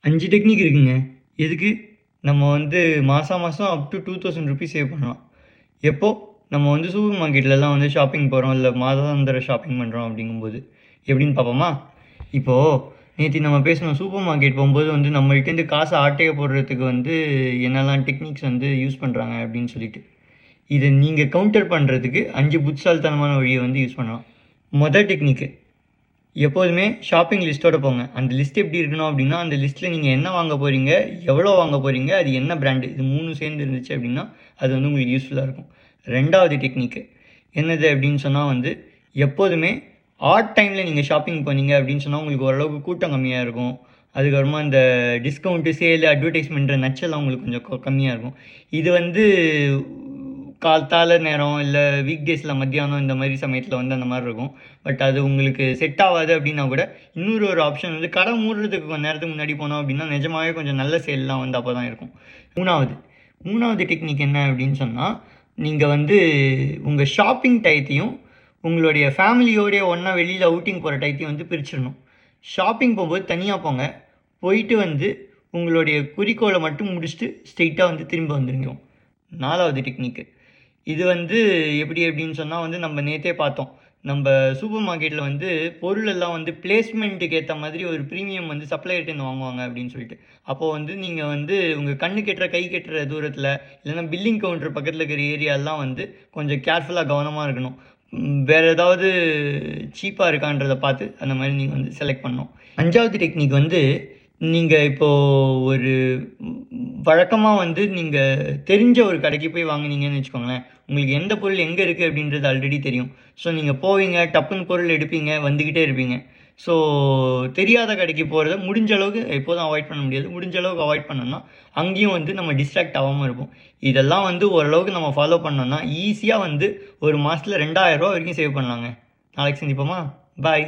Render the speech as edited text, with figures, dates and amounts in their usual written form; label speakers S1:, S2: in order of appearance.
S1: 5 technique இருக்குங்க. எதுக்கு? நம்ம வந்து மாசம் அப் டு 2000 ருபீஸ் சேவ் பண்ணலாம். எப்போ? நம்ம வந்து சூப்பர் மார்க்கெட்லலாம் வந்து ஷாப்பிங் போகிறோம், இல்லை மாதாந்திர ஷாப்பிங் பண்ணுறோம் அப்படிங்கும்போது. எப்படின்னு பார்ப்போமா? இப்போது நேற்று நம்ம பேசணும், சூப்பர் மார்க்கெட் போகும்போது வந்து நம்மள்ட்டேருந்து காசை ஆட்டையை போடுறதுக்கு வந்து என்னெல்லாம் டெக்னிக்ஸ் வந்து யூஸ் பண்ணுறாங்க அப்படின்னு சொல்லிட்டு. இதை நீங்கள் கவுண்டர் பண்ணுறதுக்கு 5 புட்சால்தனமான வழியை வந்து யூஸ் பண்ணலாம். மொதல் டெக்னிக்கு, எப்போதுமே ஷாப்பிங் லிஸ்ட்டோட போங்க. அந்த லிஸ்ட் எப்படி இருக்கணும் அப்படின்னா, அந்த லிஸ்ட்டில் நீங்கள் என்ன வாங்க போகிறீங்க, எவ்வளோ வாங்க போகிறீங்க, அது என்ன பிராண்டு, இது 3 சேர்ந்து இருந்துச்சு அப்படின்னா அது வந்து உங்களுக்கு யூஸ்ஃபுல்லாக இருக்கும். 2வது டெக்னிக்கு என்னது அப்படின்னு சொன்னால் வந்து, எப்போதுமே ஆட் டைமில் நீங்கள் ஷாப்பிங் போனீங்க அப்படின்னு சொன்னால் உங்களுக்கு ஓரளவுக்கு கூட்டம் கம்மியாக இருக்கும். அதுக்கப்புறமா இந்த டிஸ்கவுண்ட்டு, சேலு, அட்வர்டைஸ்மெண்ட்டு நச்செல்லாம் உங்களுக்கு கொஞ்சம் கம்மியாக இருக்கும். இது வந்து காத்தால நேரம் இல்லை வீக் டேஸில் மத்தியானம் இந்த மாதிரி சமயத்தில் வந்து அந்த மாதிரி இருக்கும். பட் அது உங்களுக்கு செட் ஆகாது அப்படின்னா கூட இன்னொரு ஒரு ஆப்ஷன் வந்து கடை மூடுறதுக்கு கொஞ்சம் நேரத்துக்கு முன்னாடி போனோம் அப்படின்னா நிஜமாகவே கொஞ்சம் நல்ல சேல்லாம் வந்து அப்போ தான் இருக்கும். மூணாவது டெக்னிக் என்ன அப்படின்னு சொன்னால், நீங்கள் வந்து உங்கள் ஷாப்பிங் டயத்தையும் உங்களுடைய ஃபேமிலியோடைய ஒன்றா வெளியில் அவுட்டிங் போகிற டயத்தையும் வந்து பிரிச்சிடணும். ஷாப்பிங் போகும்போது தனியாக போங்க, போயிட்டு வந்து உங்களுடைய குறிக்கோளை மட்டும் முடிச்சுட்டு ஸ்ட்ரெயிட்டாக வந்து திரும்ப வந்துருங்க. 4வது டெக்னிக்கு, இது வந்து எப்படி அப்படின்னு சொன்னால் வந்து நம்ம நேற்றே பார்த்தோம், நம்ம சூப்பர் மார்க்கெட்டில் வந்து பொருள் எல்லாம் வந்து பிளேஸ்மெண்ட்டுக்கு ஏற்ற மாதிரி ஒரு ப்ரீமியம் வந்து சப்ளையர்கிட்ட வாங்குவாங்க அப்படின்னு சொல்லிட்டு. அப்போது வந்து நீங்கள் வந்து உங்கள் கண்ணு கெட்டுற கை கெட்டுற தூரத்தில் இல்லைன்னா பில்லிங் கவுண்டர் பக்கத்தில் இருக்கிற ஏரியாலாம் வந்து கொஞ்சம் கேர்ஃபுல்லாக கவனமாக இருக்கணும். வேறு ஏதாவது சீப்பாக இருக்கான்றதை பார்த்து அந்த மாதிரி நீங்கள் வந்து செலக்ட் பண்ணணும். 5வது டெக்னிக் வந்து, நீங்கள் இப்போது ஒரு வழக்கமாக வந்து நீங்கள் தெரிஞ்ச ஒரு கடைக்கு போய் வாங்கினீங்கன்னு வச்சுக்கோங்களேன், உங்களுக்கு எந்த பொருள் எங்கே இருக்குது அப்படின்றது ஆல்ரெடி தெரியும். ஸோ நீங்கள் போவீங்க, டப்புன்னு பொருள் எடுப்பீங்க, வந்துக்கிட்டே இருப்பீங்க. ஸோ தெரியாத கடைக்கு போகிறத முடிஞ்ச அளவுக்கு எப்போதும் அவாய்ட் பண்ண முடியாது, முடிஞ்ச அளவுக்கு அவாய்ட் பண்ணோம்னா அங்கேயும் வந்து நம்ம டிஸ்ட்ராக்ட் ஆகாமல் இருப்போம். இதெல்லாம் வந்து ஓரளவுக்கு நம்ம ஃபாலோ பண்ணோம்னா ஈஸியாக வந்து ஒரு மாதத்தில் 2000 ரூபா வரைக்கும் சேவ் பண்ணலாங்க. நாளைக்கு சந்திப்போமா? பாய்.